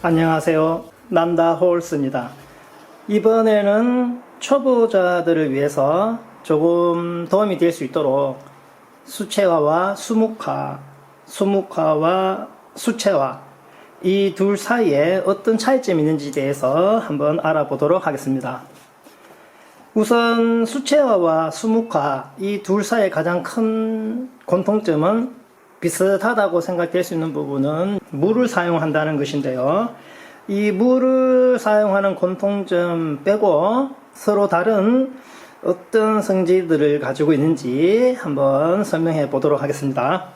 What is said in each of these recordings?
안녕하세요. 난다홀스입니다. 이번에는 초보자들을 위해서 조금 도움이 될 수 있도록 수채화와 수묵화, 수묵화와 수채화 이 둘 사이에 어떤 차이점이 있는지에 대해서 한번 알아보도록 하겠습니다. 우선 수채화와 수묵화 이 둘 사이의 가장 큰 공통점은 비슷하다고 생각될 수 있는 부분은 물을 사용한다는 것인데요. 이 물을 사용하는 공통점 빼고 서로 다른 어떤 성질들을 가지고 있는지 한번 설명해 보도록 하겠습니다.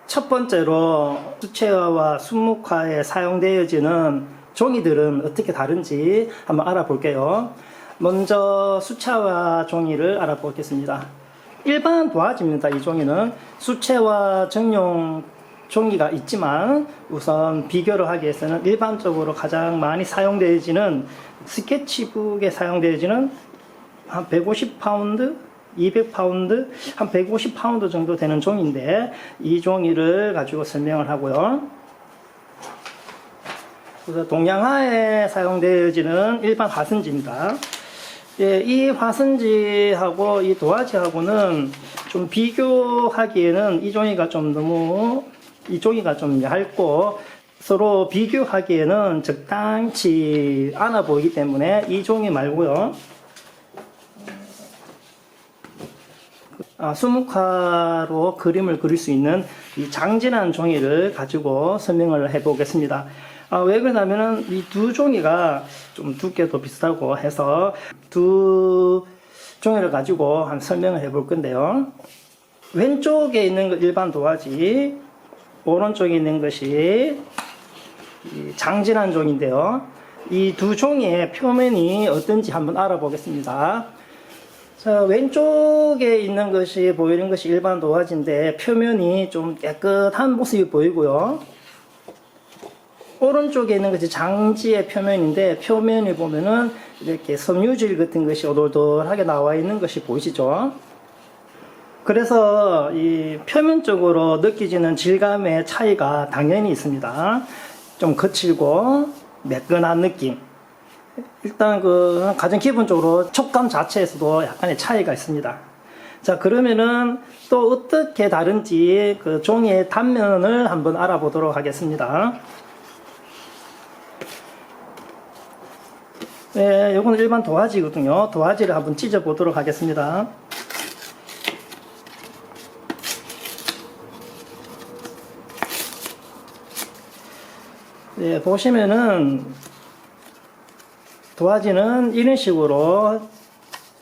첫 번째로 수채화와 수묵화에 사용되어지는 종이들은 어떻게 다른지 한번 알아볼게요. 먼저 수채화 종이를 알아보겠습니다. 일반 도화지입니다. 이 종이는 수채화 전용 종이가 있지만 우선 비교를 하기 위해서는 일반적으로 가장 많이 사용되어지는 스케치북에 사용되어지는 한 150파운드, 200파운드, 한 150파운드 정도 되는 종인데 이 종이를 가지고 설명을 하고요. 그래서 동양화에 사용되어지는 일반 화선지입니다. 예, 이 화선지하고 이 도화지하고는 좀 비교하기에는 이 종이가 좀 너무 이 종이가 좀 얇고 서로 비교하기에는 적당치 않아 보이기 때문에 이 종이 말고요. 수묵화로 그림을 그릴 수 있는 이 장진한 종이를 가지고 설명을 해 보겠습니다. 왜 그러냐면은 이 두 종이가 좀 두께도 비슷하고 해서 두 종이를 가지고 한 설명을 해 볼 건데요. 왼쪽에 있는 거 일반 도화지, 오른쪽에 있는 것이 장진한 종인데요. 이 두 종이의 표면이 어떤지 한번 알아보겠습니다. 자, 왼쪽에 있는 것이 보이는 것이 일반 도화지인데 표면이 좀 깨끗한 모습이 보이고요. 오른쪽에 있는 것이 장지의 표면인데 표면을 보면은 이렇게 섬유질 같은 것이 오돌돌하게 나와 있는 것이 보이시죠? 그래서 이 표면적으로 느껴지는 질감의 차이가 당연히 있습니다. 좀 거칠고 매끈한 느낌. 일단 가장 기본적으로 촉감 자체에서도 약간의 차이가 있습니다. 자, 그러면은 또 어떻게 다른지 그 종이의 단면을 한번 알아보도록 하겠습니다. 네, 이건 일반 도화지거든요. 도화지를 한번 찢어 보도록 하겠습니다. 네, 보시면은 도화지는 이런 식으로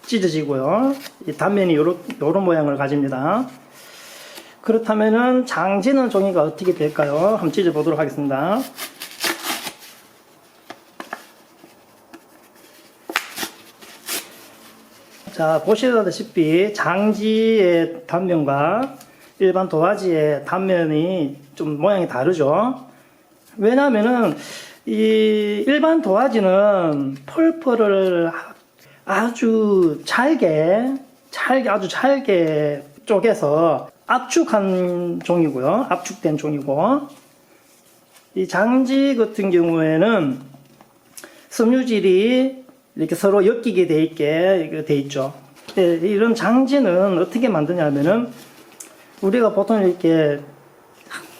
찢어지고요. 이 단면이 요런 모양을 가집니다. 그렇다면은 장지는 종이가 어떻게 될까요? 한번 찢어 보도록 하겠습니다. 자, 보시다시피 장지의 단면과 일반 도화지의 단면이 좀 모양이 다르죠. 왜냐하면은 이 일반 도화지는 펄펄을 아주 잘게 쪼개서 압축한 종이고요. 압축된 종이고, 이 장지 같은 경우에는 섬유질이 이렇게 서로 엮이게 돼 있죠. 네, 이런 장지는 어떻게 만드냐면은 우리가 보통 이렇게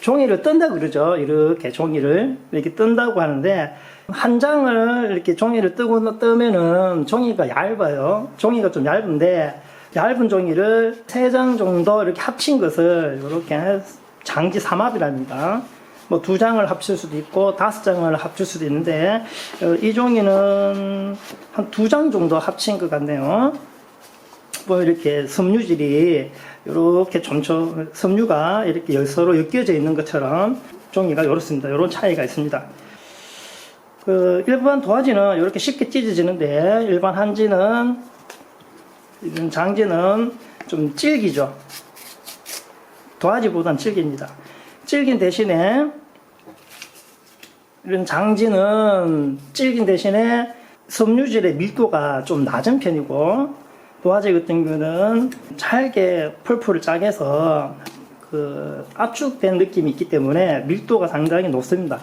종이를 뜬다 그러죠. 이렇게 종이를 이렇게 뜬다고 하는데 한 장을 이렇게 종이를 뜨면은 종이가 얇아요. 종이가 좀 얇은데 얇은 종이를 3장 정도 이렇게 합친 것을 이렇게 장지 삼합이랍니다. 뭐 2장을 합칠 수도 있고 5장을 합칠 수도 있는데 이 종이는 한 2장 정도 합친 것 같네요. 뭐 이렇게 섬유질이 이렇게 섬유가 이렇게 서로 엮여져 있는 것처럼 종이가 이렇습니다. 이런 차이가 있습니다. 일반 도화지는 이렇게 쉽게 찢어지는데 일반 한지는 이런 장지는 좀 질기죠. 도화지보다는 질깁니다. 질긴 대신에 이런 장지는 질긴 대신에 섬유질의 밀도가 좀 낮은 편이고 도화지 같은 경우는 잘게 펄풀을 짜게서 그 압축된 느낌이 있기 때문에 밀도가 상당히 높습니다.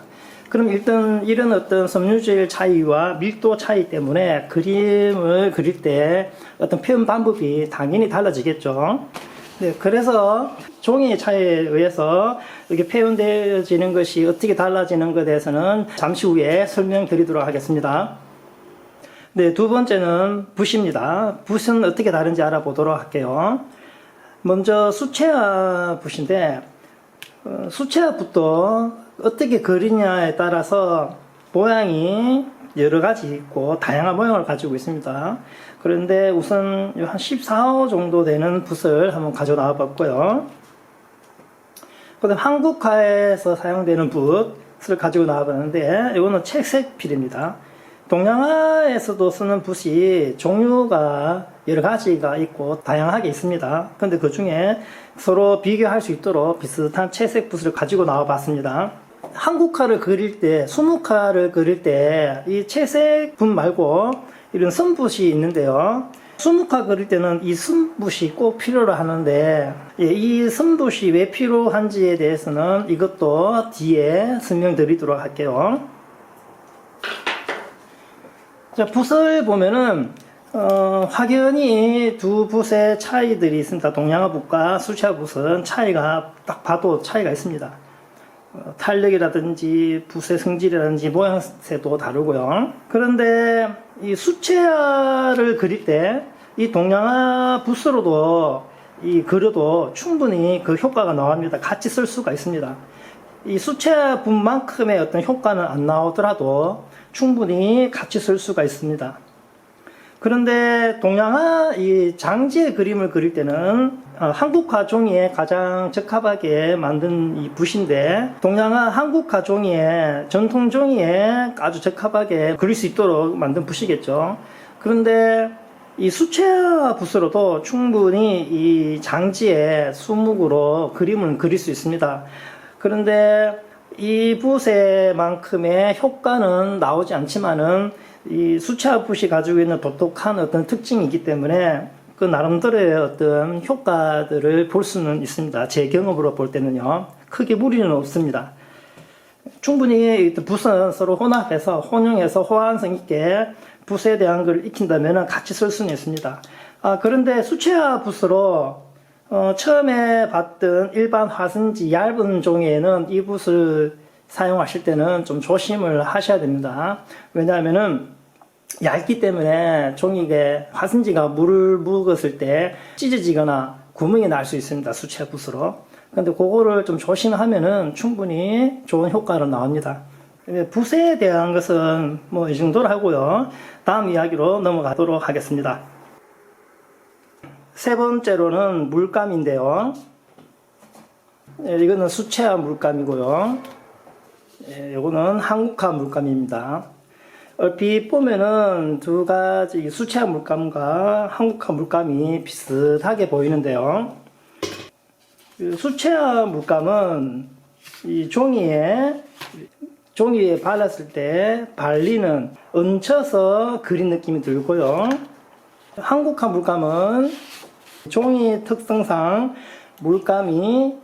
그럼 일단 이런 어떤 섬유질 차이와 밀도 차이 때문에 그림을 그릴 때 어떤 표현 방법이 당연히 달라지겠죠. 네, 그래서 종이의 차이에 의해서 이렇게 표현되어지는 것이 어떻게 달라지는 것에 대해서는 잠시 후에 설명드리도록 하겠습니다. 네, 두 번째는 붓입니다. 붓은 어떻게 다른지 알아보도록 할게요. 먼저 수채화 붓인데 수채화 붓도 어떻게 그리냐에 따라서 모양이 여러 가지 있고 다양한 모양을 가지고 있습니다. 그런데 우선 한 14호 정도 되는 붓을 한번 가져 나와 봤고요. 그다음 한국화에서 사용되는 붓을 가지고 나와 봤는데 이거는 채색 필입니다. 동양화에서도 쓰는 붓이 종류가 여러 가지가 있고 다양하게 있습니다. 근데 그 중에 서로 비교할 수 있도록 비슷한 채색 붓을 가지고 나와 봤습니다. 한국화를 그릴 때, 수묵화를 그릴 때 이 채색 붓 말고 이런 선붓이 있는데요. 수묵화 그릴 때는 이 선붓이 꼭 필요로 하는데 이 선붓이 왜 필요한지에 대해서는 이것도 뒤에 설명드리도록 할게요. 자, 붓을 보면은 확연히 두 붓의 차이들이 있습니다. 동양화 붓과 수채화 붓은 차이가 딱 봐도 차이가 있습니다. 탄력이라든지 붓의 성질이라든지 모양새도 다르고요. 그런데 이 수채화를 그릴 때 이 동양화 붓으로도 그려도 충분히 그 효과가 나옵니다. 같이 쓸 수가 있습니다. 이 수채화 붓만큼의 어떤 효과는 안 나오더라도 충분히 같이 쓸 수가 있습니다. 그런데 동양화 이 장지의 그림을 그릴 때는 한국화 종이에 가장 적합하게 만든 이 붓인데 동양화 한국화 종이에 전통 종이에 아주 적합하게 그릴 수 있도록 만든 붓이겠죠. 그런데 이 수채화 붓으로도 충분히 이 장지에 수묵으로 그림을 그릴 수 있습니다. 그런데 이 붓의 만큼의 효과는 나오지 않지만은 이 수채화 붓이 가지고 있는 독특한 어떤 특징이 있기 때문에 그 나름대로의 어떤 효과들을 볼 수는 있습니다. 제 경험으로 볼 때는요. 크게 무리는 없습니다. 충분히 붓은 서로 혼합해서 혼용해서 호환성 있게 붓에 대한 걸 익힌다면 같이 쓸 수는 있습니다. 그런데 수채화 붓으로 처음에 봤던 일반 화선지 얇은 종이에는 이 붓을 사용하실 때는 좀 조심을 하셔야 됩니다. 왜냐하면은 얇기 때문에 종이에 화선지가 물을 묵었을 때 찢어지거나 구멍이 날 수 있습니다. 수채화 붓으로. 근데 그거를 좀 조심하면은 충분히 좋은 효과로 나옵니다. 붓에 대한 것은 뭐 이 정도로 하고요. 다음 이야기로 넘어가도록 하겠습니다. 세 번째로는 물감인데요. 이거는 수채화 물감이고요. 이거는 한국화 물감입니다. 얼핏 보면은 두 가지 수채화 물감과 한국화 물감이 비슷하게 보이는데요. 수채화 물감은 이 종이에 발랐을 때 발리는 얹혀서 그린 느낌이 들고요. 한국화 물감은 종이 특성상 물감이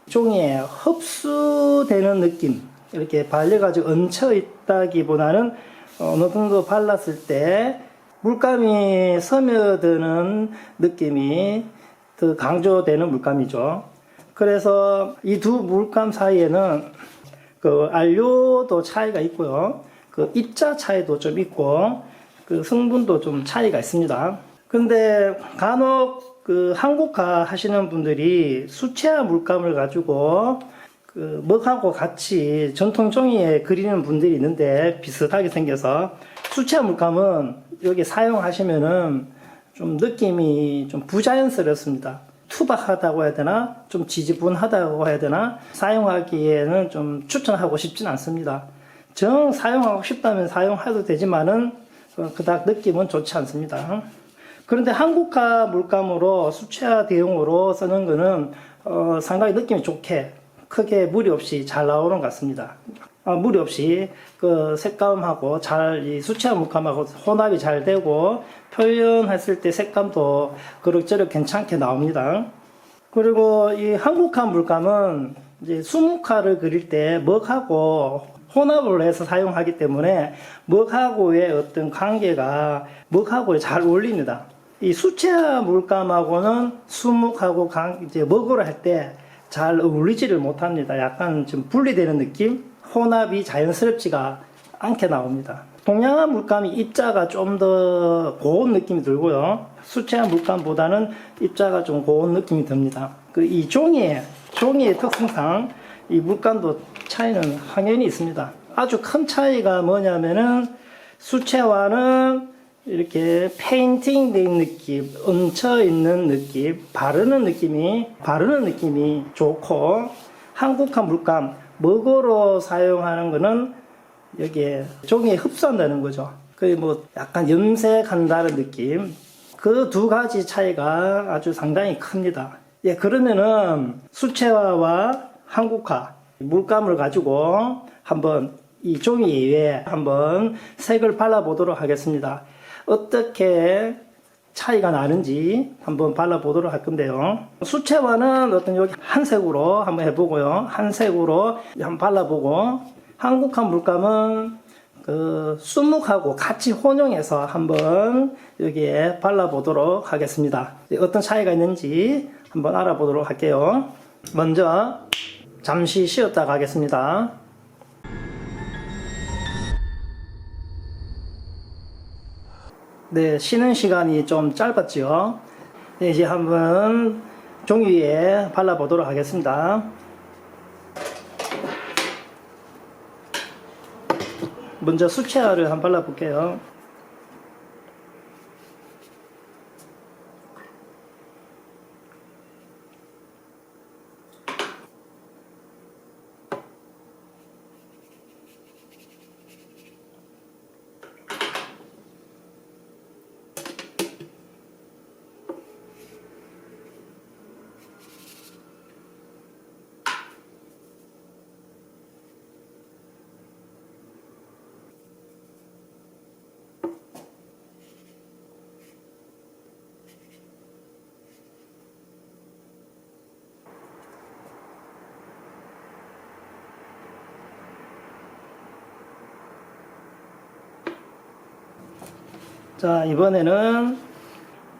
종이에 흡수되는 느낌, 이렇게 발려가지고 얹혀 있다기보다는 어느 정도 발랐을 때 물감이 스며드는 느낌이 더 강조되는 물감이죠. 그래서 이 두 물감 사이에는 그 안료도 차이가 있고요. 그 입자 차이도 좀 있고 그 성분도 좀 차이가 있습니다. 근데 간혹 그 한국화 하시는 분들이 수채화 물감을 가지고 그 먹하고 같이 전통 종이에 그리는 분들이 있는데 비슷하게 생겨서 수채화 물감은 여기 사용하시면은 좀 느낌이 좀 부자연스럽습니다. 투박하다고 해야 되나 좀 지지분하다고 해야 되나 사용하기에는 좀 추천하고 싶진 않습니다. 정 사용하고 싶다면 사용해도 되지만은 그닥 느낌은 좋지 않습니다. 그런데 한국화 물감으로 수채화 대용으로 쓰는 거는 상당히 느낌이 좋게 크게 무리 없이 잘 나오는 것 같습니다. 무리 없이 그 색감하고 이 수채화 물감하고 혼합이 잘 되고 표현했을 때 색감도 그럭저럭 괜찮게 나옵니다. 그리고 이 한국화 물감은 이제 수묵화를 그릴 때 먹하고 혼합을 해서 사용하기 때문에 먹하고의 어떤 관계가 먹하고 잘 어울립니다. 이 수채화 물감하고는 수묵하고 이제 먹으로 할 때 잘 어울리지를 못합니다. 약간 좀 분리되는 느낌? 혼합이 자연스럽지가 않게 나옵니다. 동양화 물감이 입자가 좀 더 고운 느낌이 들고요. 수채화 물감보다는 입자가 좀 고운 느낌이 듭니다. 이 종이의 특성상 이 물감도 차이는 확연히 있습니다. 아주 큰 차이가 뭐냐면은 수채화는 이렇게 페인팅 된 느낌, 얹혀 있는 느낌, 바르는 느낌이 좋고, 한국화 물감, 먹으로 사용하는 거는 여기에 종이에 흡수한다는 거죠. 거의 뭐 약간 염색한다는 느낌. 그 두 가지 차이가 아주 상당히 큽니다. 예, 그러면은 수채화와 한국화 물감을 가지고 한번 이 종이 위에 한번 색을 발라보도록 하겠습니다. 어떻게 차이가 나는지 한번 발라보도록 할 건데요. 수채화는 어떤 여기 한 색으로 한번 해보고요. 한 색으로 한번 발라보고, 한국화 물감은 그 수묵하고 같이 혼용해서 한번 여기에 발라보도록 하겠습니다. 어떤 차이가 있는지 한번 알아보도록 할게요. 먼저 잠시 쉬었다 가겠습니다. 네, 쉬는 시간이 좀 짧았죠. 네, 이제 한번 종이 위에 발라보도록 하겠습니다. 먼저 수채화를 한번 발라볼게요. 자, 이번에는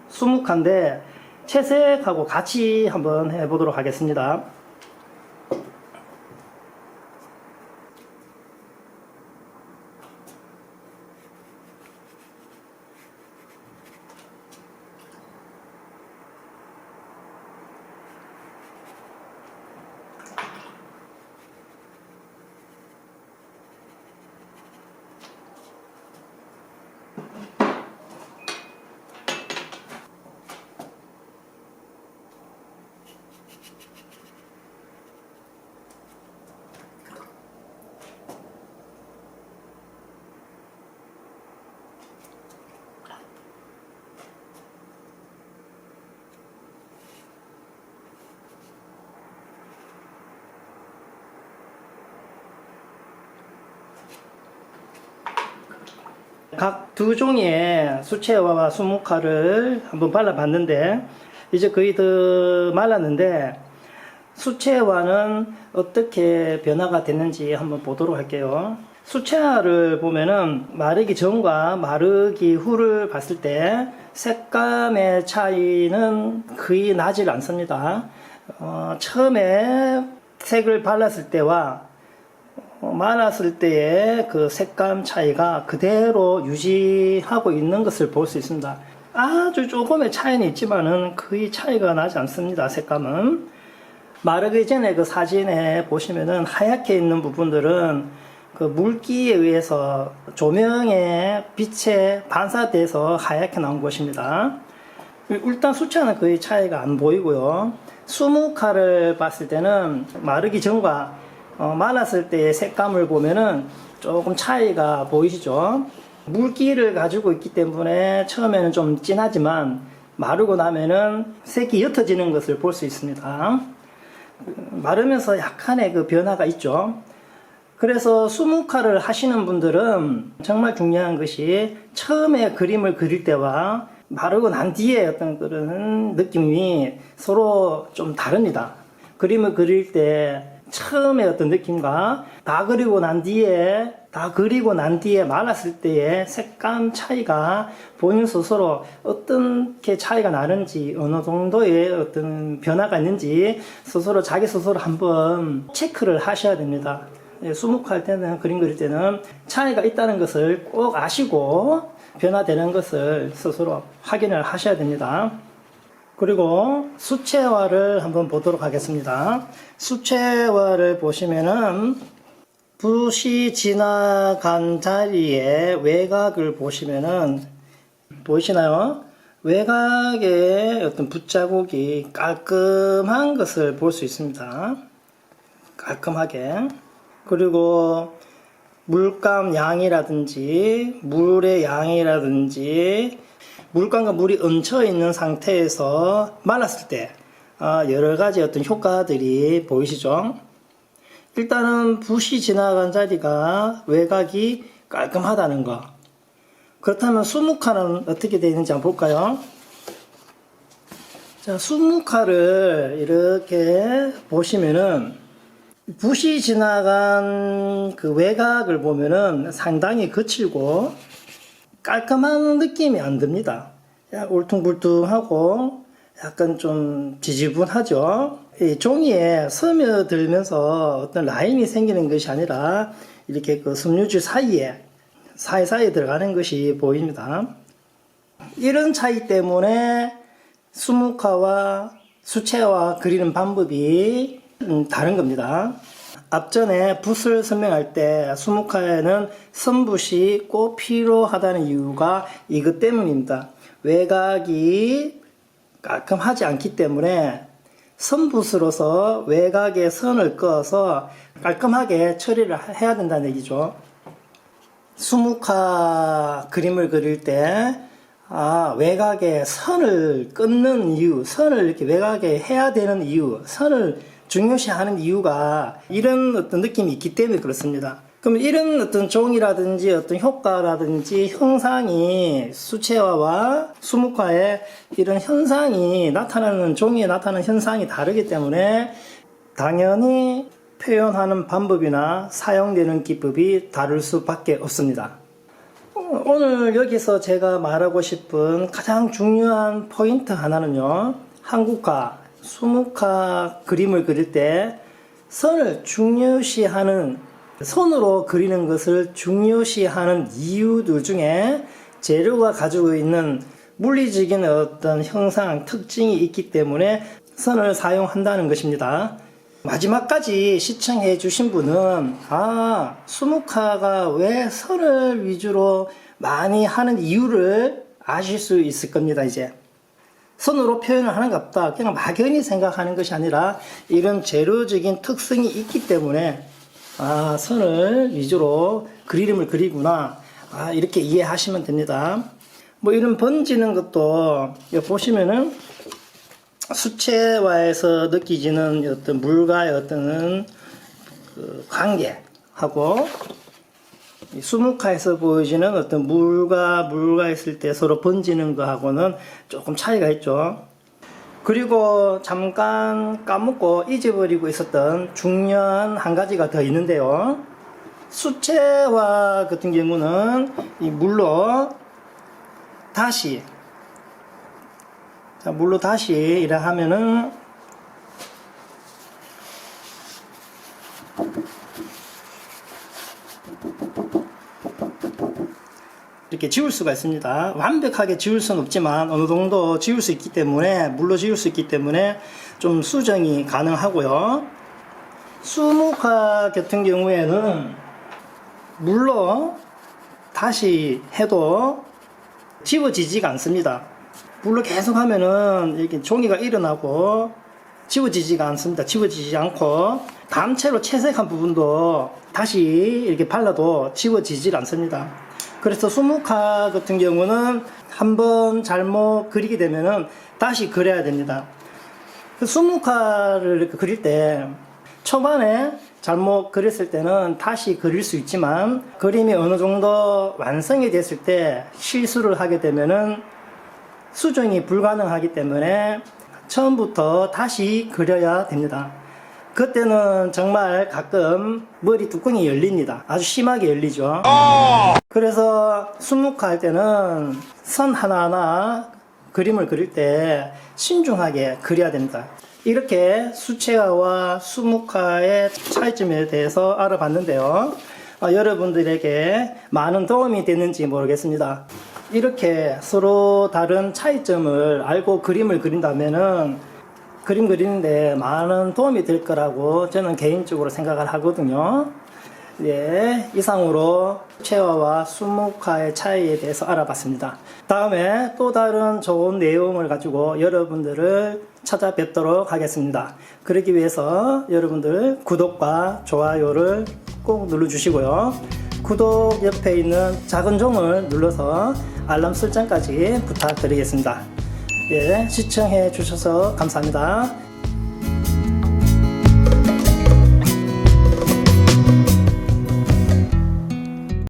수묵화인데 채색하고 같이 한번 해보도록 하겠습니다. 각 두 종이의 수채화와 수묵화를 한번 발라봤는데 이제 거의 다 말랐는데 수채화는 어떻게 변화가 됐는지 한번 보도록 할게요. 수채화를 보면은 마르기 전과 마르기 후를 봤을 때 색감의 차이는 거의 나질 않습니다. 처음에 색을 발랐을 때와 말았을 때의 그 색감 차이가 그대로 유지하고 있는 것을 볼 수 있습니다. 아주 조금의 차이는 있지만은 거의 차이가 나지 않습니다. 색감은 마르기 전에 그 사진에 보시면은 하얗게 있는 부분들은 그 물기에 의해서 조명의 빛에 반사돼서 하얗게 나온 것입니다. 일단 수채화는 거의 차이가 안 보이고요. 수묵화를 봤을 때는 마르기 전과 말랐을 때의 색감을 보면은 조금 차이가 보이시죠? 물기를 가지고 있기 때문에 처음에는 좀 진하지만 마르고 나면은 색이 옅어지는 것을 볼 수 있습니다. 마르면서 약간의 그 변화가 있죠. 그래서 수묵화를 하시는 분들은 정말 중요한 것이 처음에 그림을 그릴 때와 마르고 난 뒤에 어떤 그런 느낌이 서로 좀 다릅니다. 그림을 그릴 때 처음에 어떤 느낌과 다 그리고 난 뒤에 말았을 때의 색감 차이가 본인 스스로 어떻게 차이가 나는지, 어느 정도의 어떤 변화가 있는지 스스로 자기 스스로 한번 체크를 하셔야 됩니다. 수묵할 때는, 그림 그릴 때는 차이가 있다는 것을 꼭 아시고 변화되는 것을 스스로 확인을 하셔야 됩니다. 그리고 수채화를 한번 보도록 하겠습니다. 수채화를 보시면은 붓이 지나간 자리에 외곽을 보시면은 보이시나요? 외곽에 어떤 붓자국이 깔끔한 것을 볼 수 있습니다. 깔끔하게. 그리고 물감 양이라든지 물의 양이라든지 물감과 물이 얹혀 있는 상태에서 말랐을 때 여러 가지 어떤 효과들이 보이시죠? 일단은 붓이 지나간 자리가 외곽이 깔끔하다는 거. 그렇다면 수묵화는 어떻게 되어 있는지 한번 볼까요? 자, 수묵화를 이렇게 보시면은 붓이 지나간 그 외곽을 보면은 상당히 거칠고 깔끔한 느낌이 안 듭니다. 울퉁불퉁하고 약간 좀 지지분하죠. 이 종이에 스며들면서 어떤 라인이 생기는 것이 아니라 이렇게 그 섬유줄 사이사이에 들어가는 것이 보입니다. 이런 차이 때문에 수묵화와 수채화 그리는 방법이 다른 겁니다. 앞전에 붓을 설명할 때 수묵화에는 선붓이 꼭 필요하다는 이유가 이것 때문입니다. 외곽이 깔끔하지 않기 때문에 선붓으로서 외곽에 선을 그어서 깔끔하게 처리를 해야 된다는 얘기죠. 수묵화 그림을 그릴 때 외곽에 선을 끊는 이유, 선을 이렇게 외곽에 해야 되는 이유, 선을 중요시하는 이유가 이런 어떤 느낌이 있기 때문에 그렇습니다. 그럼 이런 어떤 종이라든지 어떤 효과라든지 형상이 수채화와 수묵화의 이런 현상이 나타나는, 종이에 나타나는 현상이 다르기 때문에 당연히 표현하는 방법이나 사용되는 기법이 다를 수밖에 없습니다. 오늘 여기서 제가 말하고 싶은 가장 중요한 포인트 하나는요, 한국화, 수묵화 그림을 그릴 때 선을 중요시하는, 손으로 그리는 것을 중요시하는 이유들 중에 재료가 가지고 있는 물리적인 어떤 형상, 특징이 있기 때문에 선을 사용한다는 것입니다. 마지막까지 시청해 주신 분은 수묵화가 왜 선을 위주로 많이 하는 이유를 아실 수 있을 겁니다. 이제 선으로 표현을 하는 것 같다, 그냥 막연히 생각하는 것이 아니라 이런 재료적인 특성이 있기 때문에 선을 위주로 그림을 그리구나, 이렇게 이해하시면 됩니다. 뭐 이런 번지는 것도 여기 보시면은 수채화에서 느끼지는 어떤 물과의 어떤 그 관계하고 수묵화에서 보여지는 어떤 물과 있을 때 서로 번지는 거하고는 조금 차이가 있죠. 그리고 잠깐 까먹고 잊어버리고 있었던 중요한 한 가지가 더 있는데요. 수채화 같은 경우는 이 물로 다시 이라 하면은 이렇게 지울 수가 있습니다. 완벽하게 지울 수는 없지만 어느 정도 지울 수 있기 때문에, 물로 지울 수 있기 때문에 좀 수정이 가능하고요. 수묵화 같은 경우에는 물로 다시 해도 지워지지가 않습니다. 물로 계속 하면은 이렇게 종이가 일어나고 지워지지가 않습니다. 지워지지 않고 단체로 채색한 부분도 다시 이렇게 발라도 지워지질 않습니다. 그래서 수묵화 같은 경우는 한번 잘못 그리게 되면은 다시 그려야 됩니다. 수묵화를 이렇게 그릴 때 초반에 잘못 그렸을 때는 다시 그릴 수 있지만, 그림이 어느 정도 완성이 됐을 때 실수를 하게 되면은 수정이 불가능하기 때문에 처음부터 다시 그려야 됩니다. 그때는 정말 가끔 머리 뚜껑이 열립니다. 아주 심하게 열리죠. 그래서 수묵화 할 때는 선 하나하나 그림을 그릴 때 신중하게 그려야 됩니다. 이렇게 수채화와 수묵화의 차이점에 대해서 알아봤는데요. 여러분들에게 많은 도움이 됐는지 모르겠습니다. 이렇게 서로 다른 차이점을 알고 그림을 그린다면은 그림 그리는데 많은 도움이 될 거라고 저는 개인적으로 생각을 하거든요. 예, 이상으로 수채화와 수묵화의 차이에 대해서 알아봤습니다. 다음에 또 다른 좋은 내용을 가지고 여러분들을 찾아뵙도록 하겠습니다. 그러기 위해서 여러분들 구독과 좋아요를 꼭 눌러주시고요. 구독 옆에 있는 작은 종을 눌러서 알람 설정까지 부탁드리겠습니다. 예, 시청해 주셔서 감사합니다.